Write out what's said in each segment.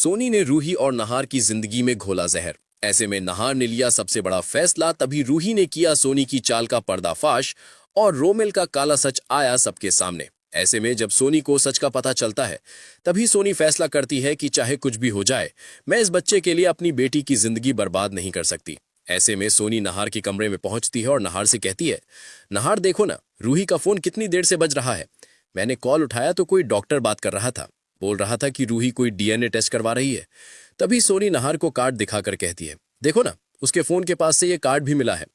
सोनी ने रूही और नहार की जिंदगी में घोला जहर। ऐसे में नहार ने लिया सबसे बड़ा फैसला, तभी रूही ने किया सोनी की चाल का पर्दाफाश और रोमिल का काला सच आया सबके सामने। ऐसे में जब सोनी को सच का पता चलता है, तभी सोनी फैसला करती है कि चाहे कुछ भी हो जाए, मैं इस बच्चे के लिए अपनी बेटी की जिंदगी बर्बाद नहीं कर सकती। ऐसे में सोनी नहार के कमरे में पहुंचती है और नहार से कहती है, नहार देखो ना, रूही का फोन कितनी देर से बज रहा है। मैंने कॉल उठाया तो कोई डॉक्टर बात कर रहा था, बोल रहा था कि रूही कोई डीएनए टेस्ट करवा रही है। तभी सोनी नहार को कार्ड दिखाकर कहती है, देखो ना, उसके फोन के पास से ये कार्ड भी मिला है।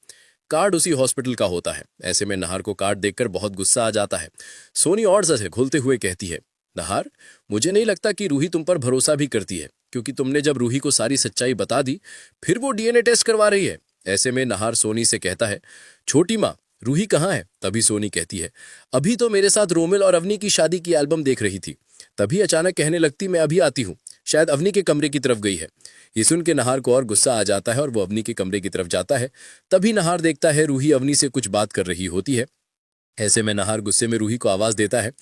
कार्ड उसी हॉस्पिटल का होता है। ऐसे में नहार को कार्ड देखकर बहुत गुस्सा आ जाता है। सोनी और से घुलते हुए कहती है, नहार, मुझे नहीं लगता कि रूही तुम पर भरोसा भी करती है, क्योंकि तुमने जब रूही को सारी सच्चाई बता दी, फिर वो डीएनए टेस्ट करवा रही है। ऐसे में नहार सोनी से कहता है, छोटी माँ, रूही कहाँ है। तभी सोनी कहती है, अभी तो मेरे साथ रोमिल और अवनी की शादी की एल्बम देख रही थी। तभी अचानक कहने लगती, मैं अभी आती हूँ, शायद अवनी के कमरे की तरफ गई है। ये सुन के नहार को और गुस्सा आ जाता है और वो अवनी के कमरे की तरफ जाता है। तभी नहार देखता है रूही अवनी से कुछ बात कर रही होती है। ऐसे में नहार गुस्से में रूही को आवाज देता है।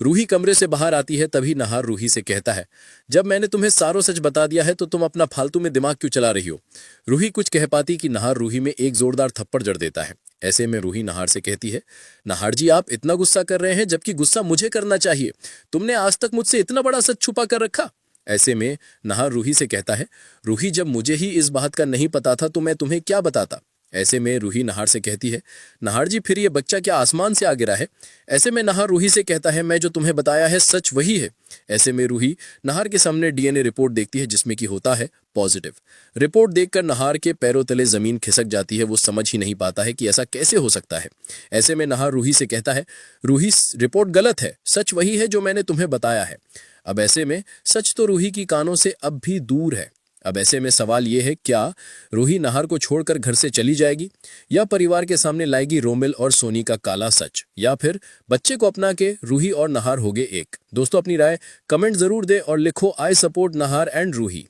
रूही कमरे से बाहर आती है। तभी नहार रूही से कहता है, जब मैंने तुम्हें सारों सच बता दिया है तो तुम अपना फालतू में दिमाग क्यों चला रही हो। रूही कुछ कह पाती कि नहार रूही में एक जोरदार थप्पड़ जड़ देता है। ऐसे में रूही नहार से कहती है, नहार जी, आप इतना गुस्सा कर रहे हैं जबकि गुस्सा मुझे करना चाहिए। तुमने आज तक मुझसे इतना बड़ा सच छुपा कर रखा। ऐसे में नहार रूही से कहता है, रूही, जब मुझे ही इस बात का नहीं पता था तो मैं तुम्हें क्या बताता। ऐसे में रूही नहार से कहती है, नहार जी, फिर ये बच्चा क्या आसमान से आ गिरा है। ऐसे में नहार रूही से कहता है, मैं जो तुम्हें बताया है सच वही है। ऐसे में रूही नहार के सामने डीएनए रिपोर्ट देखती है, जिसमें कि होता है पॉजिटिव। रिपोर्ट देखकर नहार के पैरों तले जमीन खिसक जाती है। वो समझ ही नहीं पाता है कि ऐसा कैसे हो सकता है। ऐसे में नहार रूही से कहता है, रूही, रिपोर्ट गलत है, सच वही है जो मैंने तुम्हें बताया है। अब ऐसे में सच तो रूही की कानों से अब भी दूर है। अब ऐसे में सवाल यह है, क्या रूही नहार को छोड़कर घर से चली जाएगी, या परिवार के सामने लाएगी रोमिल और सोनी का काला सच, या फिर बच्चे को अपना के रूही और नहार होगे एक। दोस्तों, अपनी राय कमेंट जरूर दे और लिखो, I support Nahar and Ruhi.